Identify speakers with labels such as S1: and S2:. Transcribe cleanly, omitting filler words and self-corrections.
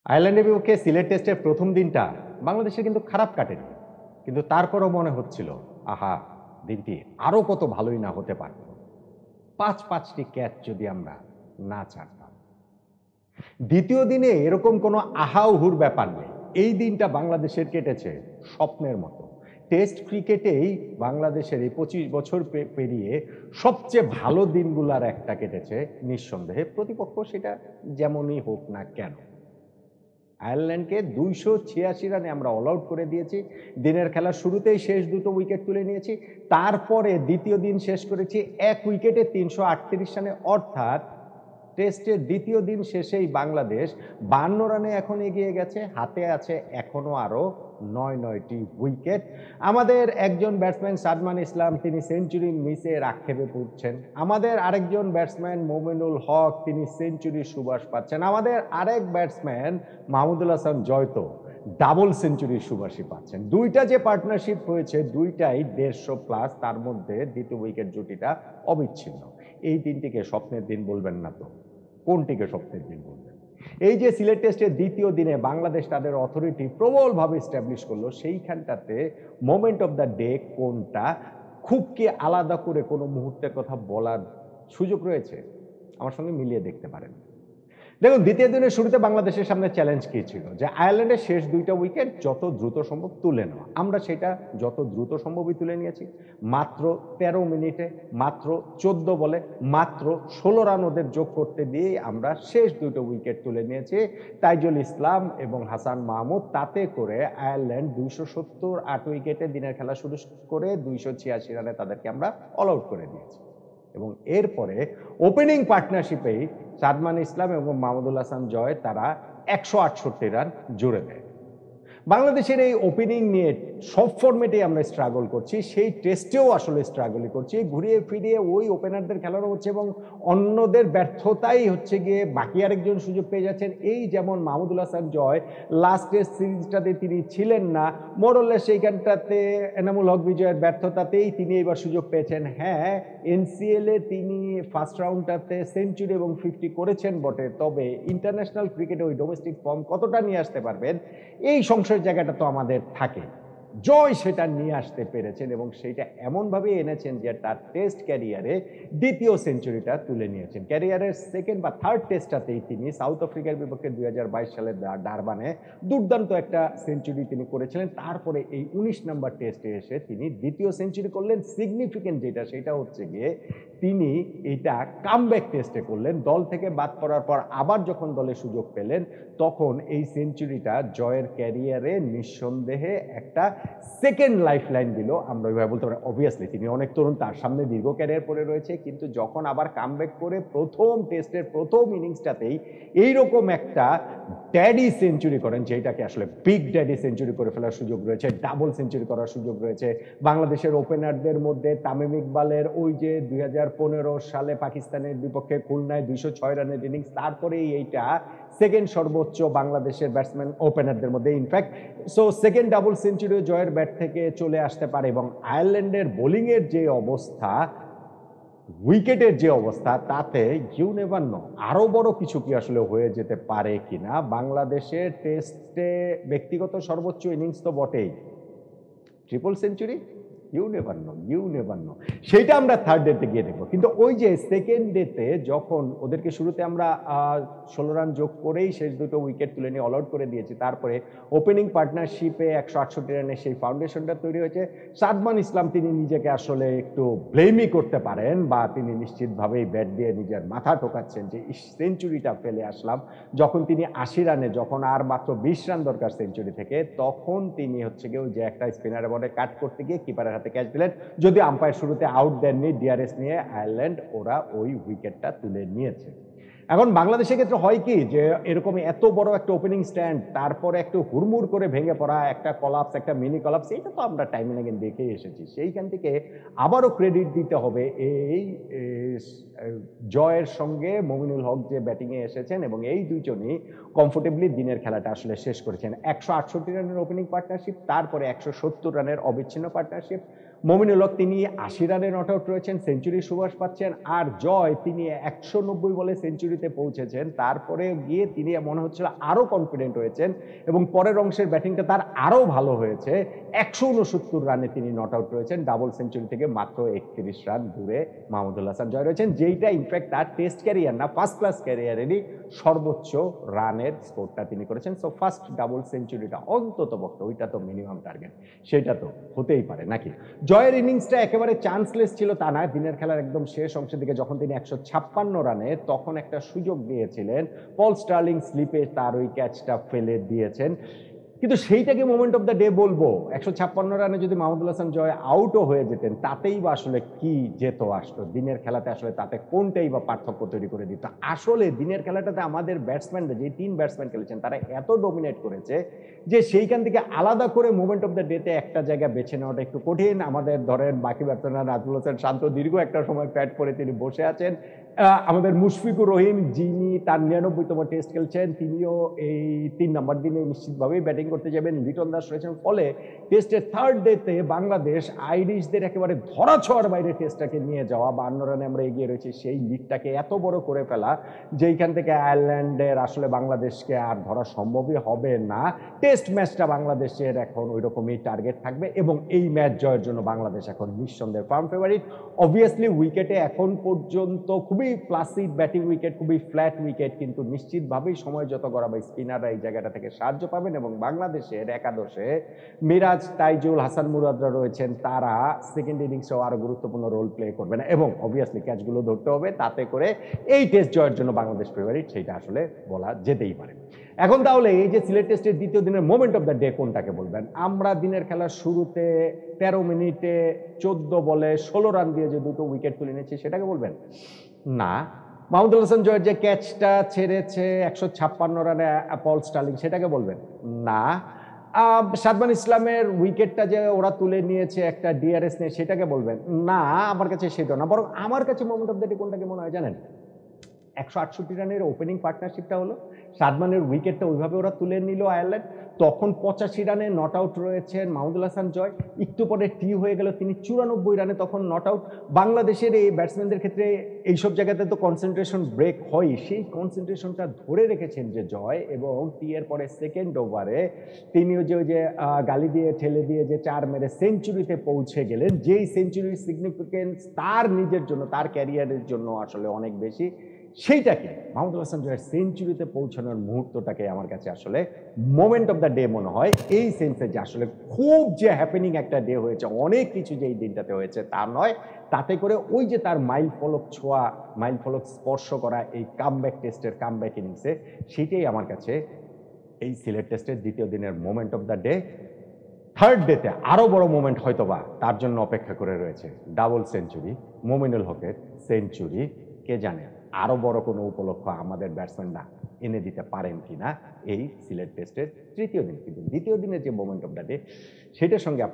S1: আয়ারল্যান্ডের বিপক্ষে সিলেট টেস্টের প্রথম দিনটা বাংলাদেশের কিন্তু খারাপ কাটেনি। কিন্তু তারপরও মনে হচ্ছিল, আহা! দিনটি আরো কত ভালোই না হতে পারত। ৫-৫টি ক্যাচ যদি আমরা না ছাড়তাম। দ্বিতীয় দিনে এরকম কোনো আহা-ওহুর ব্যাপার নেই। এই দিনটা বাংলাদেশের কেটেছে স্বপ্নের মতো। টেস্ট ক্রিকেটেই বাংলাদেশের এই ২৫ বছর পেরিয়ে সবচেয়ে ভালো দিনগুলার একটা কেটেছে নিঃসন্দেহে। প্রতিপক্ষ সেটা যেমনই হোক না কেন। আয়ারল্যান্ডকে ২৮৬ রানে আমরা অল আউট করে দিয়েছি। দিনের খেলার শুরুতেই শেষ দুটো উইকেট তুলে নিয়েছি। তারপরে দ্বিতীয় দিন শেষ করেছি ১ উইকেটে ৩৩৮ রানে। অর্থাৎ টেস্টের দ্বিতীয় দিন শেষেই বাংলাদেশ ৫২ রানে এখন এগিয়ে গেছে। হাতে আছে এখনো আরো ৯টি উইকেট। আমাদের একজন ব্যাটসম্যান সাদমান ইসলাম তিনি সেঞ্চুরি মিসের আক্ষেপে পড়ছেন। আমাদের আরেকজন ব্যাটসম্যান মোমিনুল হক তিনি সেঞ্চুরির সুবাস পাচ্ছেন। আমাদের আরেক ব্যাটসম্যান মাহমুদুল হাসান জয় তো ডাবল সেঞ্চুরির সুবাসই পাচ্ছেন। ২ টা যে পার্টনারশিপ হয়েছে ২ টাই ১৫০ প্লাস, তার মধ্যে দ্বিতীয় উইকেট জুটিটা অবিচ্ছিন্ন। এই দিনটিকে স্বপ্নের দিন বলবেন না তো? কোনটিকে স্বপ্নের দিন বলবেন? এই যে সিলেট টেস্টের দ্বিতীয় দিনে বাংলাদেশ তাদের অথরিটি প্রবলভাবে এস্টাবলিশ করলো, সেইখানটাতে মোমেন্ট অফ দ্য ডে কোনটা? খুব কি আলাদা করে কোনো মুহূর্তের কথা বলার সুযোগ রয়েছে? আমার সঙ্গে মিলিয়ে দেখতে পারেন। দেখুন, দ্বিতীয় দিনের শুরুতে বাংলাদেশের সামনে চ্যালেঞ্জ কি ছিল? যে আয়ারল্যান্ডের শেষ ২ টা উইকেট যত দ্রুত সম্ভব তুলে নেওয়া। আমরা সেটা যত দ্রুত সম্ভবই তুলে নিয়েছি। মাত্র ১৩ মিনিটে, মাত্র ১৪ বলে, মাত্র ১৬ রান ওদের যোগ করতে দিয়েই আমরা শেষ ২ টো উইকেট তুলে নিয়েছি। তাইজুল ইসলাম এবং হাসান মাহমুদ, তাতে করে আয়ারল্যান্ড ২৭০ ৮ উইকেটে দিনের খেলা শুরু করে ২৮৬ রানে তাদেরকে আমরা অল আউট করে দিয়েছি। এবং এরপরে ওপেনিং পার্টনারশিপেই সাদমান ইসলাম এবং মাহমুদুল হাসান জয় তারা ১৬৮ রান জুড়ে দেয়। বাংলাদেশের এই ওপেনিং নিয়ে সব ফরম্যাটেই আমরা স্ট্রাগল করছি। সেই টেস্টেও আসলে স্ট্রাগলই করছি। ঘুরিয়ে ফিরিয়ে ওই ওপেনারদের খেলানো হচ্ছে এবং অন্যদের ব্যর্থতাই হচ্ছে গিয়ে বাকি আরেকজন সুযোগ পেয়ে যাচ্ছেন। এই যেমন মাহমুদুল হাসান জয় লাস্ট টেস্ট সিরিজটাতে তিনি ছিলেন না। মোরলেস সেইখানটাতে এনামুল হক বিজয়ের ব্যর্থতাতেই তিনি এবার সুযোগ পেয়েছেন। হ্যাঁ, এনসিএল এ তিনি ফার্স্ট রাউন্ডটাতে সেঞ্চুরি এবং 50 করেছেন বটে। তবে ইন্টারন্যাশনাল ক্রিকেটে ওই ডোমেস্টিক ফর্ম কতটা নিয়ে আসতে পারবেন, এই সংশয়ের জায়গাটা তো আমাদের থাকে। জয় সেটা নিয়ে আসতে পেরেছেন এবং সেইটা এমনভাবে এনেছেন যে তার টেস্ট ক্যারিয়ারে দ্বিতীয় সেঞ্চুরিটা তুলে নিয়েছেন। ক্যারিয়ারের সেকেন্ড বা থার্ড টেস্টটাতেই তিনি সাউথ আফ্রিকার বিপক্ষে ২০২২ সালের ডারবানে দুর্দান্ত একটা সেঞ্চুরি তিনি করেছিলেন। তারপরে এই ১৯ নাম্বার টেস্টে এসে তিনি দ্বিতীয় সেঞ্চুরি করলেন। সিগনিফিকেন্ট যেটা সেটা হচ্ছে গিয়ে তিনি এটা কামব্যাক টেস্টে করলেন। দল থেকে বাদ পড়ার পর আবার যখন দলে সুযোগ পেলেন, তখন এই সেঞ্চুরিটা জয়ের ক্যারিয়ারে নিঃসন্দেহে একটা সেকেন্ড লাইফলাইন দিল। আমরা ওইভাবে বলতে পারি। অবভিয়াসলি তিনি অনেক তরুণ, তার সামনে দীর্ঘ ক্যারিয়ার পড়ে রয়েছে। কিন্তু যখন আবার কামব্যাক করে প্রথম টেস্টের প্রথম ইনিংসটাতেই এইরকম একটা ড্যাডি সেঞ্চুরি করেন, যেটাকে আসলে বিগ ড্যাডি সেঞ্চুরি করে ফেলার সুযোগ রয়েছে, ডাবল সেঞ্চুরি করার সুযোগ রয়েছে। বাংলাদেশের ওপেনারদের মধ্যে তামিম ইকবালের ওই যে ২০১৫ সালে পাকিস্তানের বিপক্ষে খুলনায় ২০৬ রানের ইনিংস, তারপরেই এইটা সেকেন্ড সর্বোচ্চ বাংলাদেশের ব্যাটসম্যান ওপেনারদের মধ্যে। ইনফ্যাক্ট সেকেন্ড ডাবল সেঞ্চুরি জয়ের ব্যাট থেকে চলে আসতে পারে। এবং আয়ারল্যান্ডের বোলিং এর যে অবস্থা, উইকেটের যে অবস্থা, তাতে ইউ নেভার নো আরো বড় কিছু কি আসলে হয়ে যেতে পারে কিনা। বাংলাদেশের টেস্টে ব্যক্তিগত সর্বোচ্চ ইনিংস তো বটেই, triple century, you never know, you never know. সেইটা আমরা থার্ড ডেতে গিয়ে দেখবো। কিন্তু ওই যে সেকেন্ড ডেতে যখন ওদেরকে শুরুতে আমরা ১৬ রান যোগ করেই শেষ দুটো উইকেট তুলে নিয়ে অল আউট করে দিয়েছি, তারপরে ওপেনিং পার্টনারশিপে ১৬৮ রানের সেই ফাউন্ডেশনটা তৈরি হয়েছে। সাদমান ইসলাম তিনি নিজেকে আসলে একটু ব্লেমই করতে পারেন, বা তিনি নিশ্চিতভাবেই ব্যাট দিয়ে নিজের মাথা ঠোকাচ্ছেন যে সেঞ্চুরিটা ফেলে আসলাম। যখন তিনি ৮০ রানে, যখন আর মাত্র ২০ রান দরকার সেঞ্চুরি থেকে, তখন তিনি হচ্ছে গিয়ে যে একটা স্পিনারের বলে কাট করতে গিয়ে কিপারের হাতে ক্যাচ দিলেন। যদি আম্পায়ার শুরুতে আউট দেননি, ডিআরএস নিয়ে আয়ারল্যান্ড ওরা ওই উইকেটটা তুলে নিয়েছে। এখন বাংলাদেশের ক্ষেত্রে হয় কি যে এরকম এত বড় একটা ওপেনিং স্ট্যান্ড, তারপরে একটু হুড়মুড় করে ভেঙে পড়া একটা কলাপস, একটা মিনি কলাপস, এটা তো আমরা টাইম এন্ড এগেইন দেখেই এসেছি। সেইখান থেকে আবারও ক্রেডিট দিতে হবে এই জয়ের সঙ্গে মমিনুল হক যে ব্যাটিং এ এসেছেন এবং এই দুইজনই কমফোর্টেবলি দিনের খেলাটা আসলে শেষ করেছেন। ১৬৮ রানের ওপেনিং পার্টনারশিপ, তারপরে ১৭০ রানের অবিচ্ছিন্ন পার্টনারশিপ। মমিনুল হক তিনি ৮০ রানে নট আউট রয়েছেন, সেঞ্চুরির সুবাস পাচ্ছেন। আর জয় তিনি ১৯০ বলে সেঞ্চুরিতে পৌঁছেছেন। তারপরে গিয়ে তিনি মনে হচ্ছিল আরো কনফিডেন্ট হয়েছেন এবং পরের অংশের ব্যাটিংটা তার আরো ভালো হয়েছে। ১৬৯ রানে তিনি নট আউট রয়েছেন। ডাবল সেঞ্চুরি থেকে মাত্র ৩১ রান দূরে মাহমুদুল হাসান জয় রয়েছেন, যেইটা ইনফ্যাক্ট তার টেস্ট ক্যারিয়ার না, ফার্স্ট ক্লাস ক্যারিয়ারেরই সর্বোচ্চ রানের স্কোরটা তিনি করেছেন। সো ফার্স্ট ডাবল সেঞ্চুরিটা অন্তত পক্ষে, ওইটা তো মিনিমাম টার্গেট, সেটা তো হতেই পারে নাকি। জয়ের ইনিংসটা একেবারে চান্সলেস ছিল তা না। দিনের খেলার একদম শেষ অংশের দিকে যখন তিনি ১৫৬ রানে, তখন একটা সুযোগ দিয়েছিলেন, পল স্টার্লিং স্লিপে তার ওই ক্যাচটা ফেলে দিয়েছেন। কিন্তু সেইটাকে মোমেন্ট অফ দ্য ডে বলবো? ১৫৬ রানে যদি মাহমুদুল হাসান জয় আউটও হয়ে যেতেন, তাতেই বা আসলে কি যেত আসতো? দিনের খেলাতে আসলে তাতে কোনটাই বা পার্থক্য তৈরি করে দিত? আসলে দিনের খেলাটাতে আমাদের ব্যাটসম্যানরা, যে ৩ ব্যাটসম্যান খেলেছেন, তারা এত ডমিনেট করেছে যে সেইখান থেকে আলাদা করে মোমেন্ট অফ দ্য ডেতে একটা জায়গা বেছে নেওয়াটা একটু কঠিন। আমাদের ধরেন বাকি ব্যাটসম্যানরা, নাজমুল হোসেন শান্ত দীর্ঘ একটা সময় প্যাড করে তিনি বসে আছেন। আমাদের মুশফিকুর রহিম, যিনি তার ৯৯তম টেস্ট খেলছেন, তিনিও এই ৩ নম্বর দিনে নিশ্চিতভাবেই ব্যাটিং করতে যাবেন। লিটন দাস রয়েছেন। ফলে টেস্টের থার্ড ডেতে বাংলাদেশ আইরিশদের একেবারে ধরাছোঁয়ার বাইরে টেস্টটাকে নিয়ে যাওয়া, ৫২ রানে আমরা এগিয়ে রয়েছি, সেই লিডটাকে এত বড় করে ফেলা, যেইখান থেকে আয়ারল্যান্ডের আসলে বাংলাদেশকে আর ধরা সম্ভবই হবে না। টেস্ট ম্যাচটা বাংলাদেশের এখন ওই রকমই টার্গেট থাকবে এবং এই ম্যাচ জয়ের জন্য বাংলাদেশ এখন নিঃসন্দেহে ফার্ম ফেভারিট। অবভিয়াসলি উইকেটে এখন পর্যন্ত খুবই প্লাসিড ব্যাটিং উইকেট, খুবই ফ্ল্যাট উইকেট, কিন্তু নিশ্চিতভাবেই সময় যত গড়াবে স্পিনাররা এই জায়গাটা থেকে সাহায্য পাবেন এবং বাংলাদেশের একাদশে মিরাজ, তাইজুল, হাসান মুরাদরা রয়েছেন, তারা সেকেন্ড ইনিংসেও আরো গুরুত্বপূর্ণ রোল প্লে করবেন এবং অবভিয়াসলি ক্যাচগুলো ধরতে হবে, তাতে করে এই টেস্ট জয়ের জন্য বাংলাদেশ ফেভারিট, সেইটা আসলে বলা যেতেই পারে। এখন তাহলে এই যে সিলেট টেস্টের দ্বিতীয় দিনের মোমেন্ট অফ দ্য ডে কোনটাকে বলবেন? আমরা দিনের খেলার শুরুতে ১৩ মিনিটে ১৪ বলে ১৬ রান দিয়ে যে দুটো উইকেট তুলে নিয়েছি, সেটাকে বলবেন? না। মাহমুদুল হাসান জয়ের যে ক্যাচটা ছেড়েছে ১৫৬ রানে পল স্টার্লিং, সেটাকে বলবেন? না। সাদমান ইসলামের উইকেটটা যে ওরা তুলে নিয়েছে একটা ডিআরএস নিয়ে, সেটাকে বলবেন? না, আমার কাছে সেটা না। বরং আমার কাছে মোমেন্ট অফ দ্য ডে কোনটাকে মনে হয় জানেন? ১৬৮ রানের ওপেনিং পার্টনারশিপটা হলো, সাদমানের উইকেটটা ওইভাবে ওরা তুলে নিল আয়ারল্যান্ড। তখন ৮৫ রানে নট আউট রয়েছেন মাহমুদুল হাসান জয়। একটু পরে টি হয়ে গেল, তিনি ৯৪ রানে তখন নট আউট। বাংলাদেশের এই ব্যাটসম্যানদের ক্ষেত্রে এইসব জায়গাতে তো কনসেন্ট্রেশন ব্রেক হয়, সেই কনসেন্ট্রেশনটা ধরে রেখেছেন যে জয়, এবং টি এর পরে সেকেন্ড ওভারে তিনিও যে ওই যে গালি দিয়ে ঠেলে দিয়ে যে ৪ মেরে সেঞ্চুরিতে পৌঁছে গেলেন, যেই সেঞ্চুরির সিগনিফিকেন্স তার নিজের জন্য, তার ক্যারিয়ারের জন্য আসলে অনেক বেশি। সেইটাকে, মাহমুদুল হাসান জয়ের সেঞ্চুরিতে পৌঁছানোর মুহূর্তটাকে আমার কাছে আসলে মোমেন্ট অফ দ্য ডে মনে হয়, এই সেন্সে যে আসলে খুব যে হ্যাপেনিং একটা ডে হয়েছে, অনেক কিছু যে এই দিনটাতে হয়েছে তা নয়, তাতে করে ওই যে তার মাইল ফলক ছোঁয়া, মাইল ফলক স্পর্শ করা এই কামব্যাক টেস্টের কামব্যাক ইনিংসে, সেটাই আমার কাছে এই সিলেট টেস্টের দ্বিতীয় দিনের moment of the day. Third ডেতে আরো বড় মোমেন্ট হয়তোবা তার জন্য অপেক্ষা করে রয়েছে। ডাবল সেঞ্চুরি, মমিনুল হকের সেঞ্চুরি, কে জানে আরো বড় কোনো উপলক্ষ আমাদের ব্যাটসম্যানরা এনে দিতে পারেন কিনা এই সিলেট টেস্টের তৃতীয় দিন। কিন্তু দ্বিতীয় দিনের যে মোমেন্ট অফ দ্য ডে, সেটার সঙ্গে আপনি